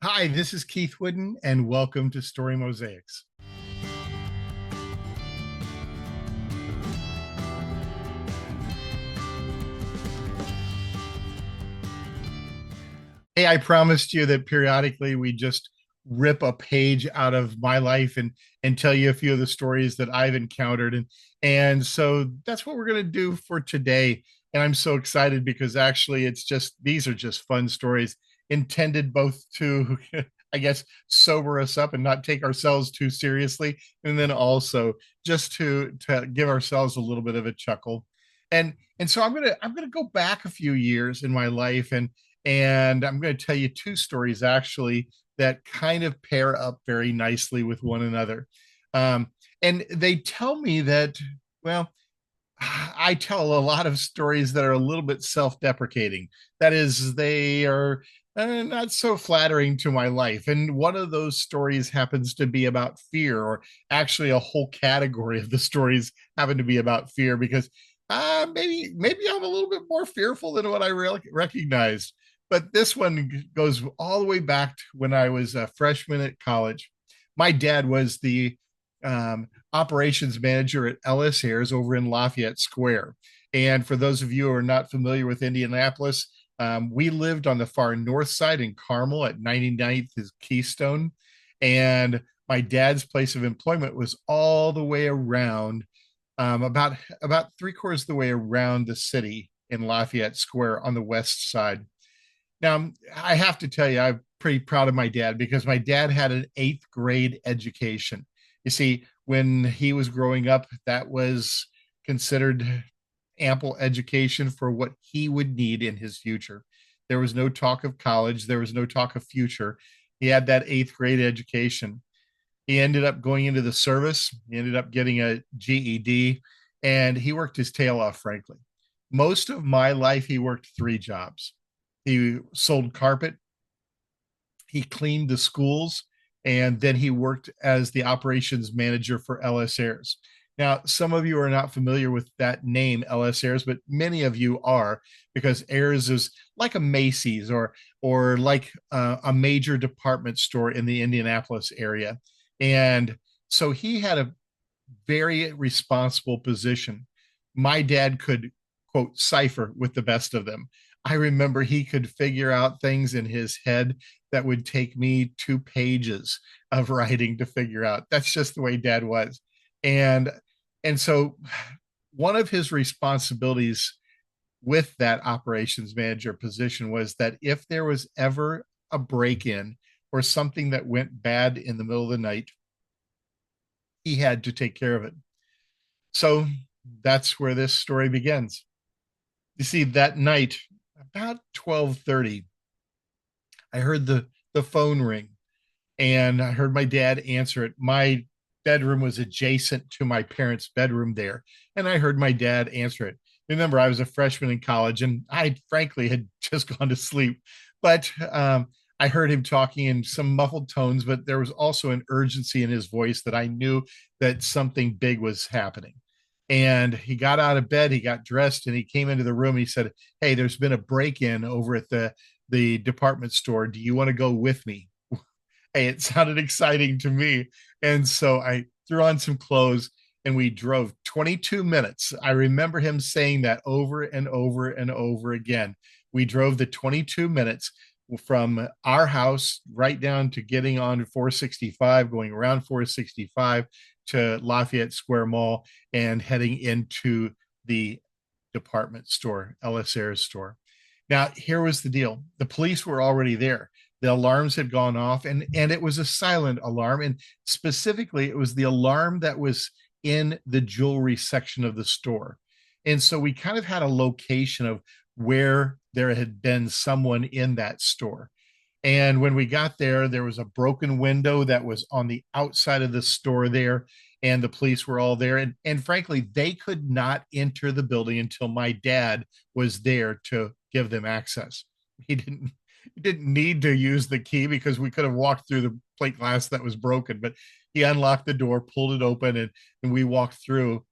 Hi, this is Keith Wooden, and welcome to Story Mosaics. Hey, I promised you that periodically we just rip a page out of my life and tell you a few of the stories that I've encountered, and so that's what we're going to do for today. And I'm so excited because actually, it's just these are just fun stories intended both to, I guess, sober us up and not take ourselves too seriously, and then also just to give ourselves a little bit of a chuckle. And so I'm gonna go back a few years in my life and I'm going to tell you two stories actually that kind of pair up very nicely with one another. Um, and they tell me that, well, I tell a lot of stories that are a little bit self deprecating. That is, they are not so flattering to my life. And one of those stories happens to be about fear, or actually, a whole category of the stories happen to be about fear because maybe I'm a little bit more fearful than what I recognized. But this one goes all the way back to when I was a freshman at college. My dad was the operations manager at Ellis Airs over in Lafayette Square. And for those of you who are not familiar with Indianapolis, we lived on the far north side in Carmel at 99th is Keystone. And my dad's place of employment was all the way around, about three-quarters of the way around the city in Lafayette Square on the west side. Now, I have to tell you, I'm pretty proud of my dad because my dad had an eighth grade education. You see, when he was growing up, that was considered ample education for what he would need in his future. There was no talk of college, there was no talk of future. He had that eighth grade education. He ended up going into the service, he ended up getting a GED, and he worked his tail off, frankly. Most of my life, he worked three jobs. He sold carpet, he cleaned the schools, and then he worked as the operations manager for LS Airs. Now, some of you are not familiar with that name, LS Airs, but many of you are because Airs is like a Macy's or like a major department store in the Indianapolis area. And so he had a very responsible position. My dad could, quote, cipher with the best of them. I remember he could figure out things in his head that would take me 2 pages of writing to figure out. That's just the way dad was. And and so one of his responsibilities with that operations manager position was that if there was ever a break-in or something that went bad in the middle of the night, he had to take care of it. So that's where this story begins. You see, that night, about 12:30, I heard the phone ring and I heard my dad answer it. My bedroom was adjacent to my parents' bedroom there, and I heard my dad answer it. Remember, I was a freshman in college and I frankly had just gone to sleep, but I heard him talking in some muffled tones, but there was also an urgency in his voice that I knew that something big was happening. And he got out of bed, he got dressed, and he came into the room. He said, "Hey, there's been a break-in over at the department store. Do you want to go with me?" Hey, it sounded exciting to me. And so I threw on some clothes and we drove 22 minutes. I remember him saying that over and over and over again. We drove the 22 minutes from our house right down to getting on 465, going around 465 to Lafayette Square Mall and heading into the department store, LS Air's store. Now, here was the deal. The police were already there. The alarms had gone off and it was a silent alarm. And specifically, it was the alarm that was in the jewelry section of the store. And so we kind of had a location of where there had been someone in that store. And when we got there, there was a broken window that was on the outside of the store there, and the police were all there. And frankly, they could not enter the building until my dad was there to give them access. He didn't need to use the key because we could have walked through the plate glass that was broken, but he unlocked the door, pulled it open, and we walked through.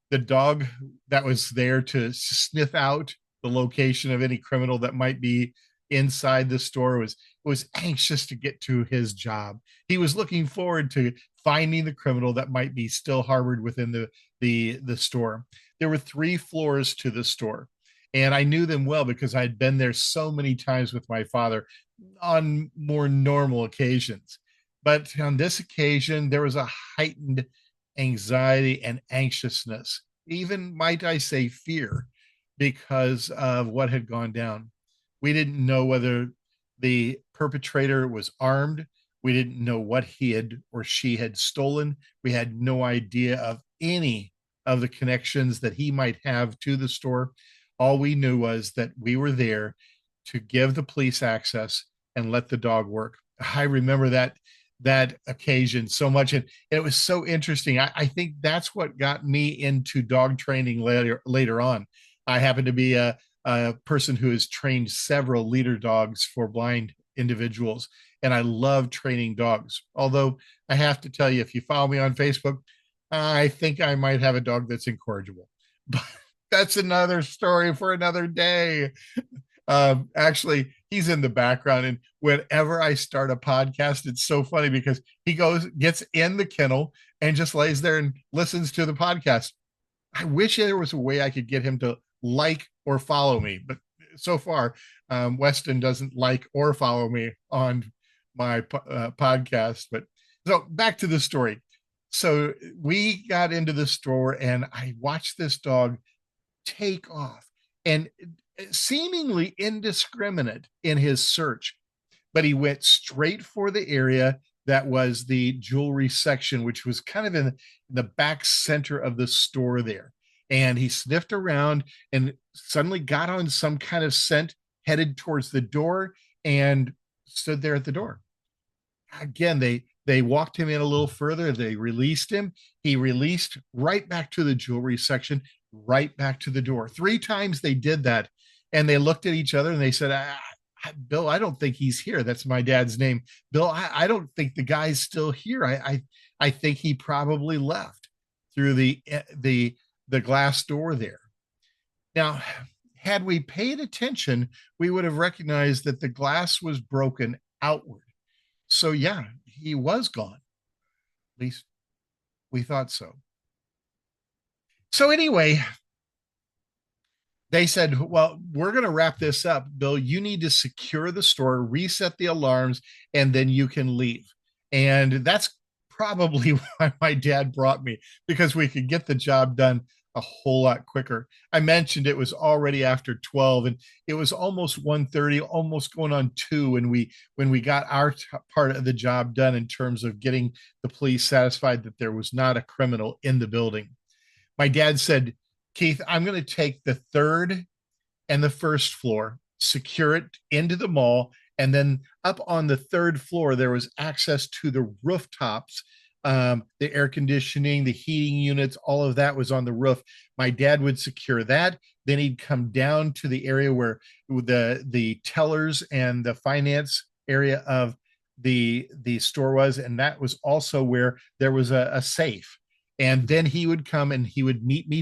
The dog that was there to sniff out the location of any criminal that might be inside the store was anxious to get to his job. He was looking forward to finding the criminal that might be still harbored within the store. There were 3 floors to the store, and I knew them well because I'd been there so many times with my father on more normal occasions. But on this occasion, there was a heightened anxiety and anxiousness, even might I say fear, because of what had gone down. We didn't know whether the perpetrator was armed. We didn't know what he had or she had stolen. We had no idea of any of the connections that he might have to the store. All we knew was that we were there to give the police access and let the dog work. I remember that occasion so much, and it was so interesting. I think that's what got me into dog training later on. I happen to be a person who has trained several leader dogs for blind individuals, and I love training dogs. Although I have to tell you, if you follow me on Facebook, I think I might have a dog that's incorrigible, but that's another story for another day. Actually, he's in the background, and whenever I start a podcast, it's so funny because he gets in the kennel and just lays there and listens to the podcast. I wish there was a way I could get him to like or follow me, but so far, Weston doesn't like or follow me on my podcast. But so back to the story. So we got into the store, and I watched this dog take off, and seemingly indiscriminate in his search, but he went straight for the area that was the jewelry section, which was kind of in the back center of the store there. And he sniffed around and suddenly got on some kind of scent, headed towards the door, and stood there at the door. Again, they walked him in a little further. They released him. He released right back to the jewelry section, right back to the door. 3 times they did that, and they looked at each other and they said, Bill, I don't think he's here. That's my dad's name. Bill, I don't think the guy's still here. I think he probably left through the glass door there. Now, had we paid attention, we would have recognized that the glass was broken outward. So yeah, he was gone. At least we thought so. So anyway, they said, well, we're going to wrap this up. Bill, you need to secure the store, reset the alarms, and then you can leave. And that's probably why my dad brought me, because we could get the job done a whole lot quicker. I mentioned it was already after 12, and it was almost 1:30, almost going on 2 when we got our part of the job done in terms of getting the police satisfied that there was not a criminal in the building. My dad said, Keith, I'm going to take the 3rd and the 1st floor, secure it into the mall, and then up on the 3rd floor, there was access to the rooftops. The air conditioning, the heating units, all of that was on the roof. My dad would secure that. Then he'd come down to the area where the tellers and the finance area of the store was, and that was also where there was a safe. And then he would come and he would meet me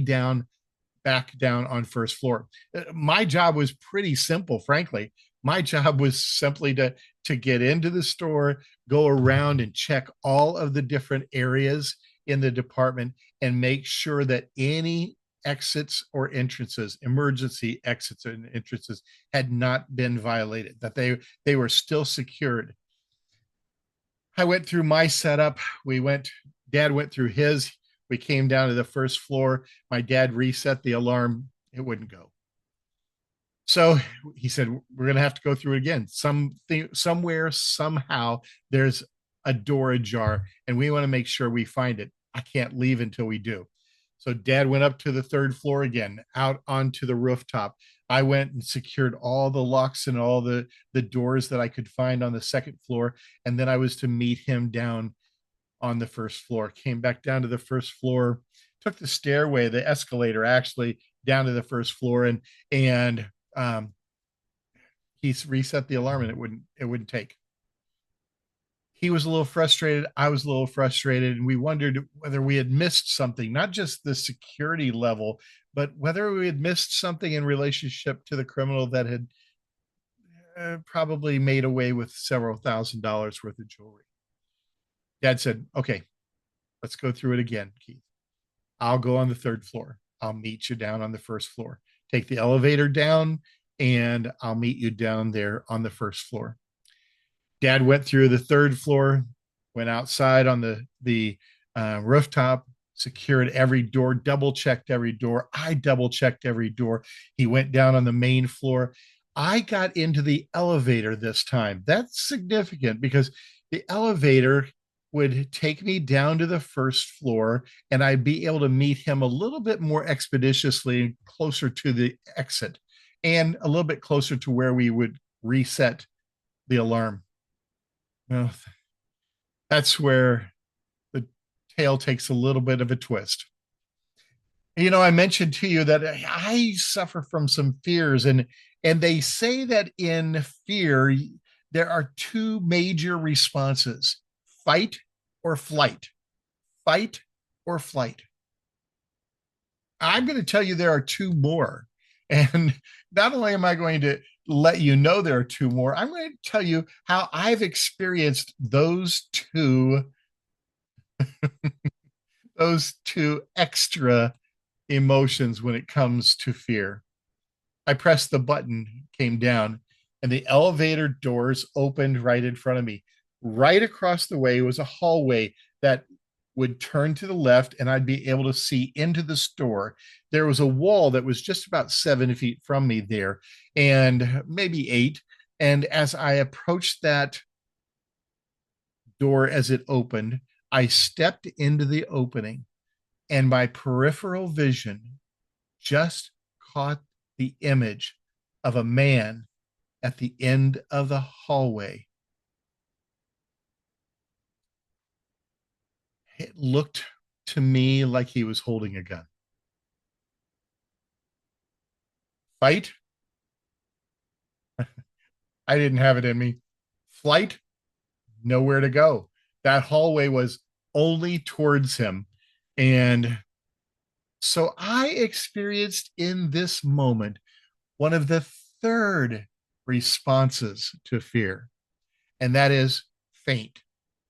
back down on 1st floor. My job was pretty simple, frankly. My job was simply to get into the store, go around and check all of the different areas in the department and make sure that any exits or entrances, emergency exits and entrances, had not been violated, that they were still secured. I went through my setup. Dad went through his. We came down to the 1st floor. My dad reset the alarm. It wouldn't go. So he said, we're going to have to go through it again. Somewhere, somehow, there's a door ajar, and we want to make sure we find it. I can't leave until we do. So Dad went up to the 3rd floor again, out onto the rooftop. I went and secured all the locks and all the doors that I could find on the 2nd floor. And then I was to meet him down on the 1st floor. Came back down to the 1st floor, took the stairway, the escalator actually, down to the 1st floor, and he reset the alarm, and it wouldn't take. He was a little frustrated. I was a little frustrated, and we wondered whether we had missed something, not just the security level, but whether we had missed something in relationship to the criminal that had probably made away with several $1,000s worth of jewelry. Dad said, okay, let's go through it again, Keith. I'll go on the third floor. I'll meet you down on the first floor. Take the elevator down, and I'll meet you down there on the first floor. Dad went through the third floor, went outside on the rooftop, secured every door, double checked every door. I double checked every door. He went down on the main floor. I got into the elevator this time. That's significant because the elevator would take me down to the first floor, and I'd be able to meet him a little bit more expeditiously, closer to the exit, and a little bit closer to where we would reset the alarm. Well, that's where the tale takes a little bit of a twist. I mentioned to you that I suffer from some fears, and they say that in fear there are two major responses: fight or flight. Fight or flight. I'm going to tell you there are two more. And not only am I going to let you know there are two more, I'm going to tell you how I've experienced those two extra emotions when it comes to fear. I pressed the button, came down, and the elevator doors opened right in front of me. Right across the way was a hallway that would turn to the left, and I'd be able to see into the store. There was a wall that was just about 7 feet from me there, and maybe 8. And as I approached that door as it opened, I stepped into the opening, and my peripheral vision just caught the image of a man at the end of the hallway. It looked to me like he was holding a gun. Fight? I didn't have it in me. Flight? Nowhere to go. That hallway was only towards him. And so I experienced in this moment one of the third responses to fear, and that is faint.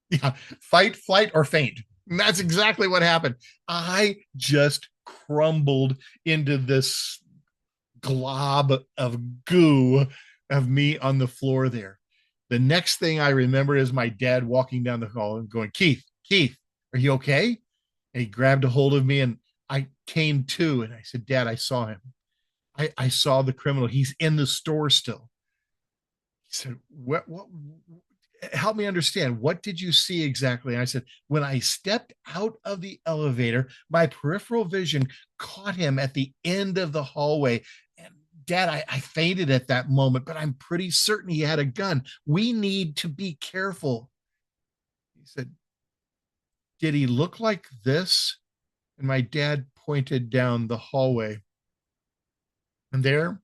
Yeah, fight, flight, or faint. And that's exactly what happened. I just crumbled into this glob of goo of me on the floor there. The next thing I remember is my dad walking down the hall and going, Keith, Keith, are you okay? And he grabbed a hold of me, and I came to, and I said, Dad, I saw him. I saw the criminal. He's in the store still. He said, what help me understand, what did you see exactly? And I said, when I stepped out of the elevator, my peripheral vision caught him at the end of the hallway. And Dad, I fainted at that moment, but I'm pretty certain he had a gun. We need to be careful. He said, did he look like this? And my dad pointed down the hallway, and there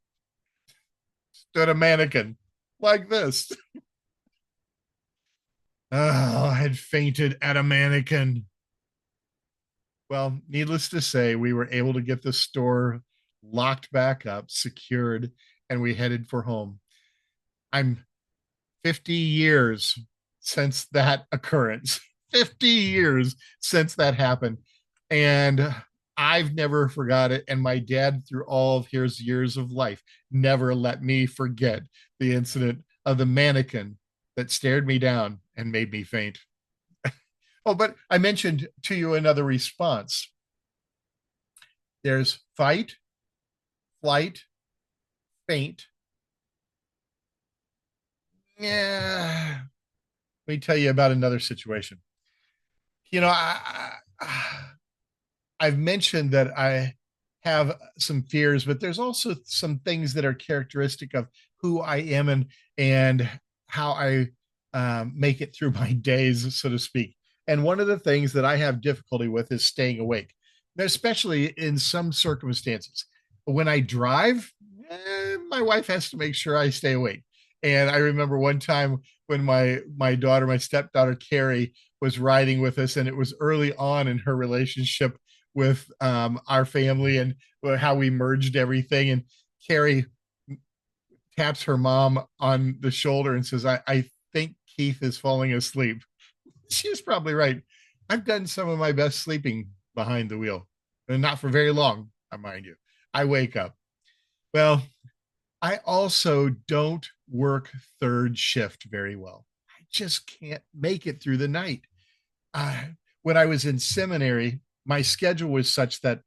stood a mannequin like this. Oh, I had fainted at a mannequin. Well, needless to say, we were able to get the store locked back up, secured, and we headed for home. I'm 50 years since that occurrence, 50 years since that happened. And I've never forgot it. And my dad, through all of his years of life, never let me forget the incident of the mannequin that stared me down and made me faint. Oh, but I mentioned to you another response. There's fight, flight, faint. Yeah. Let me tell you about another situation. You know, I've mentioned that I have some fears, but there's also some things that are characteristic of who I am, and how I make it through my days, so to speak. And one of the things that I have difficulty with is staying awake, especially in some circumstances. When I drive, my wife has to make sure I stay awake. And I remember one time when my stepdaughter Carrie was riding with us, and it was early on in her relationship with our family, and how we merged everything. And Carrie taps her mom on the shoulder and says, I think Keith is falling asleep. She was probably right. I've done some of my best sleeping behind the wheel, and not for very long, I mind you. I wake up. Well, I also don't work third shift very well. I just can't make it through the night. Uh, when I was in seminary, my schedule was such that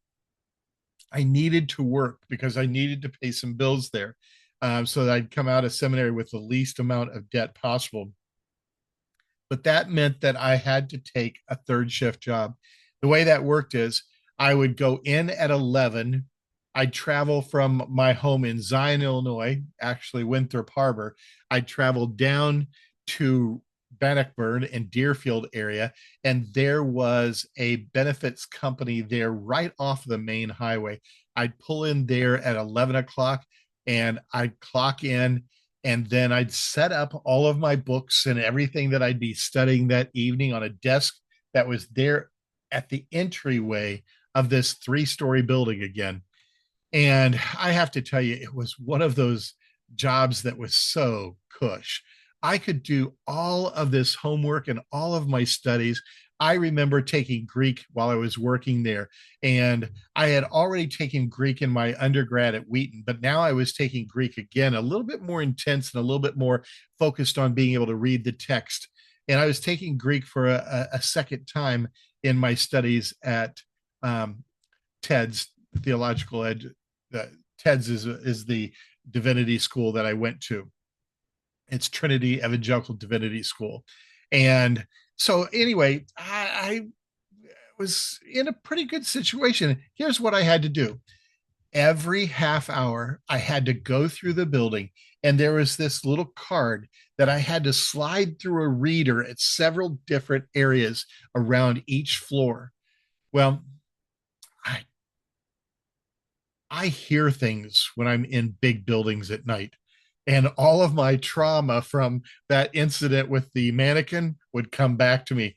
I needed to work because I needed to pay some bills there. So that I'd come out of seminary with the least amount of debt possible. But that meant that I had to take a third shift job. The way that worked is I would go in at 11. I'd travel from my home in Zion, Illinois, actually Winthrop Harbor. I'd travel down to Bannockburn and Deerfield area, and there was a benefits company there right off the main highway. I'd pull in there at 11 o'clock and I'd clock in, and then I'd set up all of my books and everything that I'd be studying that evening on a desk that was there at the entryway of this three-story building again. And I have to tell you, it was one of those jobs that was so cush. I could do all of this homework and all of my studies. I remember taking Greek while I was working there, and I had already taken Greek in my undergrad at Wheaton, but now I was taking Greek again, a little bit more intense and a little bit more focused on being able to read the text. And I was taking Greek for a second time in my studies at TEDS, Theological Ed. TEDS is the divinity school that I went to. It's Trinity Evangelical Divinity School. And so anyway, I was in a pretty good situation. Here's what I had to do. Every half hour, I had to go through the building, and there was this little card that I had to slide through a reader at several different areas around each floor. Well, I I hear things when I'm in big buildings at night. And all of my trauma from that incident with the mannequin would come back to me.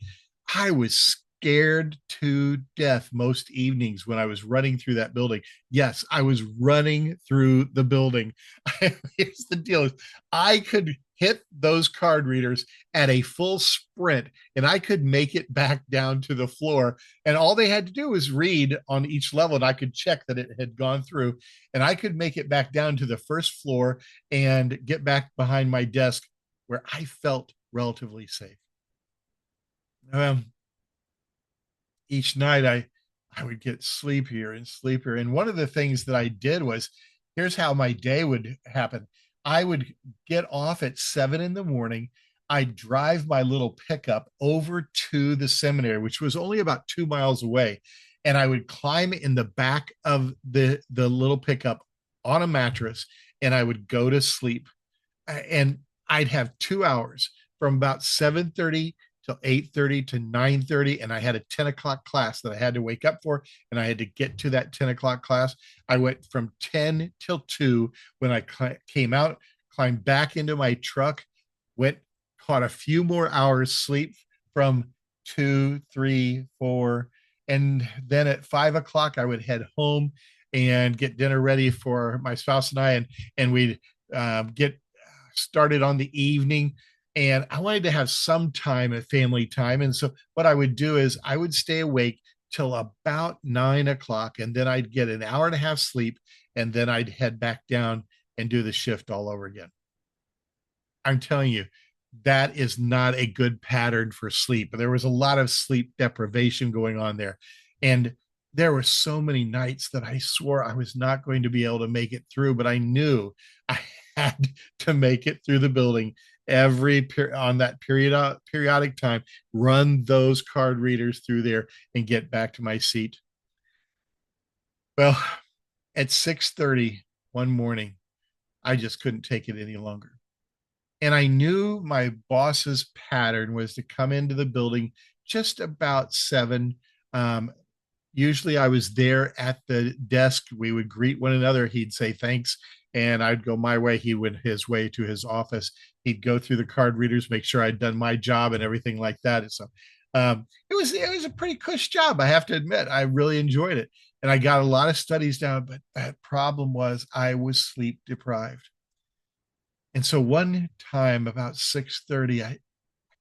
I was scared to death most evenings when I was running through that building. Yes, I was running through the building. Here's the deal: I could hit those card readers at a full sprint and I could make it back down to the floor. And all they had to do was read on each level, and I could check that it had gone through, and I could make it back down to the first floor and get back behind my desk where I felt relatively safe. Um, each night I would get sleepier and sleepier. And one of the things that I did was, here's how my day would happen. I would get off at 7 in the morning. I'd drive my little pickup over to the seminary, which was only about 2 miles away. And I would climb in the back of the little pickup on a mattress, and I would go to sleep. And I'd have 2 hours from about 7:30 till 8:30 to 9:30, and I had a 10 o'clock class that I had to wake up for, and I had to get to that 10 o'clock class. I went from 10 till 2. When I came out, climbed back into my truck, went, caught a few more hours sleep from 2, 3, 4, and then at 5 o'clock I would head home and get dinner ready for my spouse and I, and we'd get started on the evening. And I wanted to have some time at family time. And so what I would do is I would stay awake till about 9 o'clock, and then I'd get an hour and a half sleep, and then I'd head back down and do the shift all over again. I'm telling you, that is not a good pattern for sleep. There was a lot of sleep deprivation going on there. And there were so many nights that I swore I was not going to be able to make it through, but I knew I had to make it through the building on that periodic time, run those card readers through there and get back to my seat. Well, at 6:30 one morning, I just couldn't take it any longer. And I knew my boss's pattern was to come into the building just about 7. Um, Usually I was there at the desk. We would greet one another. He'd say thanks, and I'd go my way. He went his way to his office. He'd go through the card readers, make sure I'd done my job and everything like that. And so it was a pretty cush job, I have to admit. I really enjoyed it, and I got a lot of studies down. But that problem was I was sleep deprived. And so one time about 6:30, I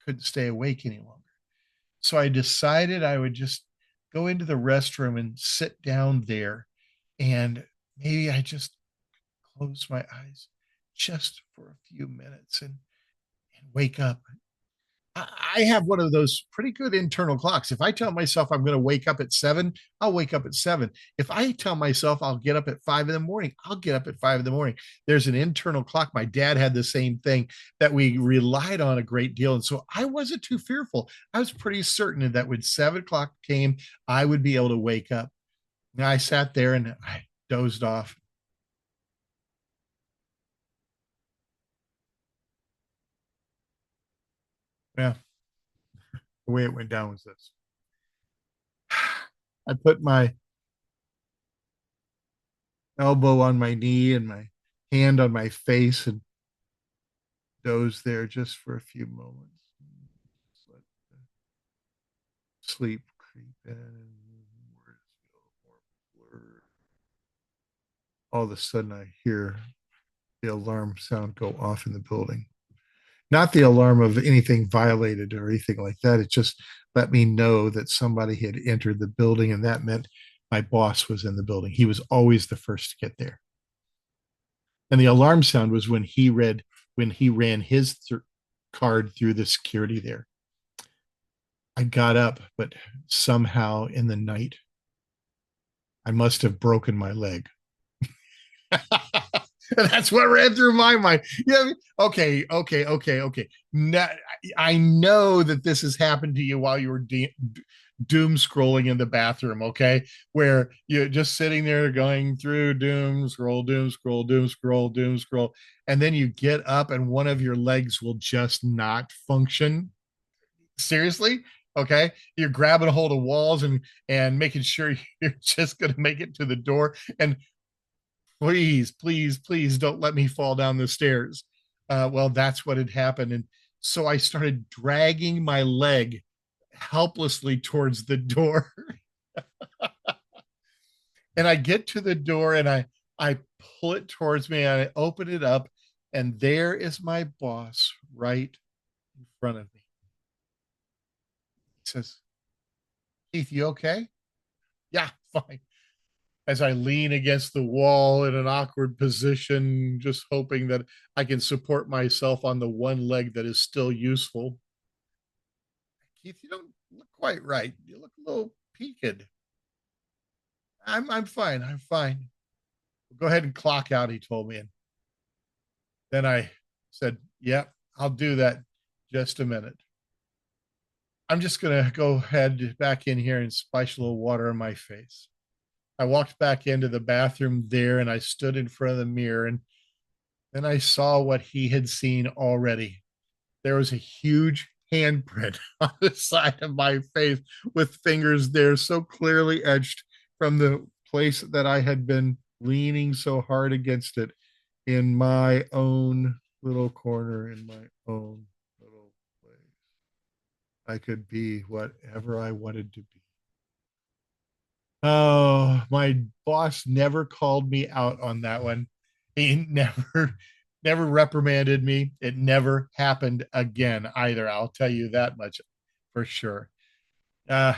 couldn't stay awake any longer. So I decided I would just go into the restroom and sit down there, and maybe I just close my eyes just for a few minutes and wake up. I have one of those pretty good internal clocks. If I tell myself I'm going to wake up at 7, I'll wake up at 7. If I tell myself I'll get up at 5 in the morning, I'll get up at 5 in the morning. There's an internal clock. My dad had the same thing that we relied on a great deal. And so I wasn't too fearful. I was pretty certain that when 7 o'clock came, I would be able to wake up. And I sat there and I dozed off. Yeah, the way it went down was this. I put my elbow on my knee and my hand on my face and dozed there just for a few moments. Just let the sleep creep in and words feel more blurred. All of a sudden, I hear the alarm sound go off in the building. Not the alarm of anything violated or anything like that. It just let me know that somebody had entered the building, and that meant my boss was in the building. He was always the first to get there. And the alarm sound was when he ran his card through the security there. I got up, but somehow in the night, I must have broken my leg. And that's what ran through my mind. Yeah. Okay. Now, I know that this has happened to you while you were doom scrolling in the bathroom. Okay, where you're just sitting there going through doom scroll, doom scroll, doom scroll, doom scroll, and then you get up and one of your legs will just not function. Seriously. Okay, you're grabbing a hold of walls and making sure you're just going to make it to the door, and please don't let me fall down the stairs. Well, that's what had happened. And so I started dragging my leg helplessly towards the door. And I get to the door and I pull it towards me and I open it up. And there is my boss right in front of me. He says, Keith, you okay? Yeah, fine. As I lean against the wall in an awkward position, just hoping that I can support myself on the one leg that is still useful. Keith, you don't look quite right. You look a little peaked. I'm fine. I'm fine. Go ahead and clock out, he told me. And then I said, "Yep, yeah, I'll do that. Just a minute. I'm just gonna go ahead back in here and splash a little water in my face." I walked back into the bathroom there and I stood in front of the mirror and then I saw what he had seen already. There was a huge handprint on the side of my face with fingers there so clearly etched from the place that I had been leaning so hard against it in my own little corner, in my own little place. I could be whatever I wanted to be. Oh, my boss never called me out on that one. He never reprimanded me. It never happened again either. I'll tell you that much for sure. Uh,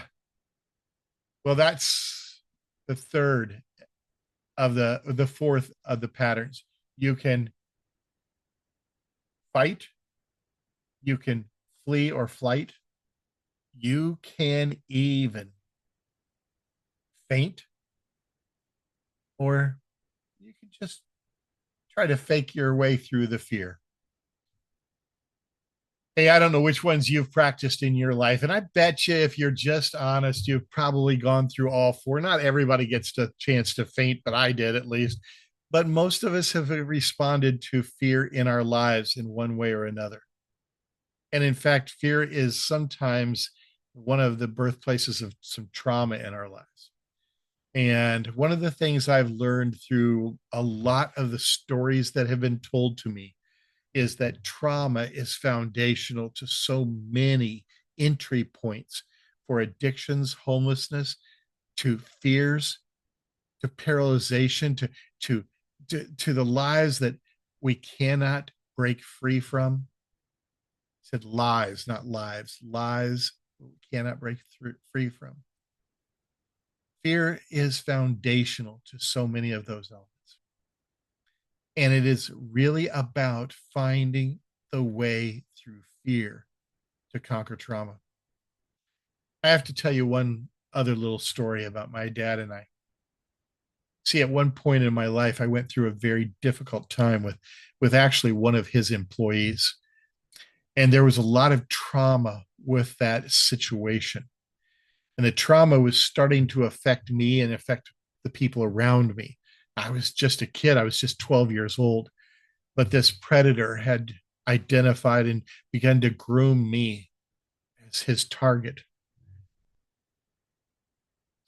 well, that's the third of the fourth of the patterns. You can fight, you can flee or flight, you can even faint, or you can just try to fake your way through the fear. Hey, I don't know which ones you've practiced in your life. And I bet you, if you're just honest, you've probably gone through all four. Not everybody gets the chance to faint, but I did at least. But most of us have responded to fear in our lives in one way or another. And in fact, fear is sometimes one of the birthplaces of some trauma in our lives. And one of the things I've learned through a lot of the stories that have been told to me is that trauma is foundational to so many entry points for addictions, homelessness, to fears, to paralyzation, to the lives that we cannot break free from? He said lies, not lives. Lies we cannot break free from. Fear is foundational to so many of those elements. And it is really about finding the way through fear to conquer trauma. I have to tell you one other little story about my dad and I. See, at one point in my life, I went through a very difficult time with actually one of his employees. And there was a lot of trauma with that situation. And the trauma was starting to affect me and affect the people around me. I was just a kid, I was just 12 years old, but this predator had identified and begun to groom me as his target.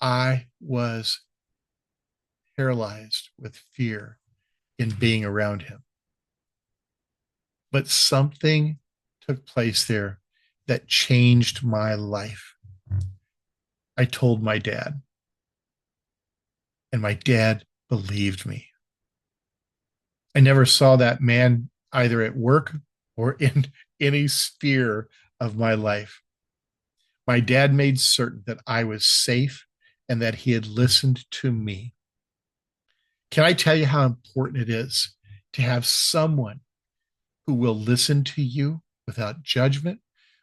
I was paralyzed with fear in being around him. But something took place there that changed my life. I told my dad, and my dad believed me. I never saw that man either at work or in any sphere of my life. My dad made certain that I was safe and that he had listened to me. Can I tell you how important it is to have someone who will listen to you without judgment,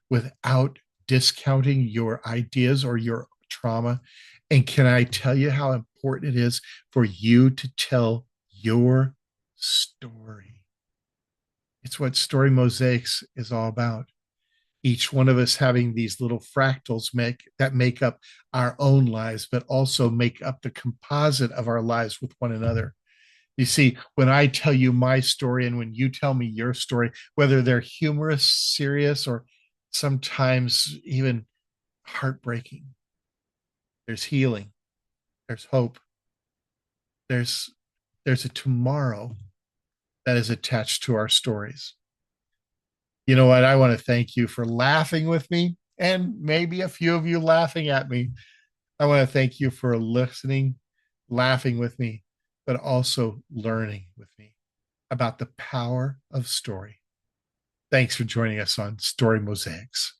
without discounting your ideas or your trauma? And can I tell you how important it is for you to tell your story? It's what Story Mosaics is all about. Each one of us having these little fractals make up our own lives, but also make up the composite of our lives with one another. You see, when I tell you my story and when you tell me your story, whether they're humorous, serious, or sometimes even heartbreaking, there's healing, there's hope, there's there's a tomorrow that is attached to our stories. You know what? I want to thank you for laughing with me and maybe a few of you laughing at me. I want to thank you for listening, laughing with me, but also learning with me about the power of story. Thanks for joining us on Story Mosaics.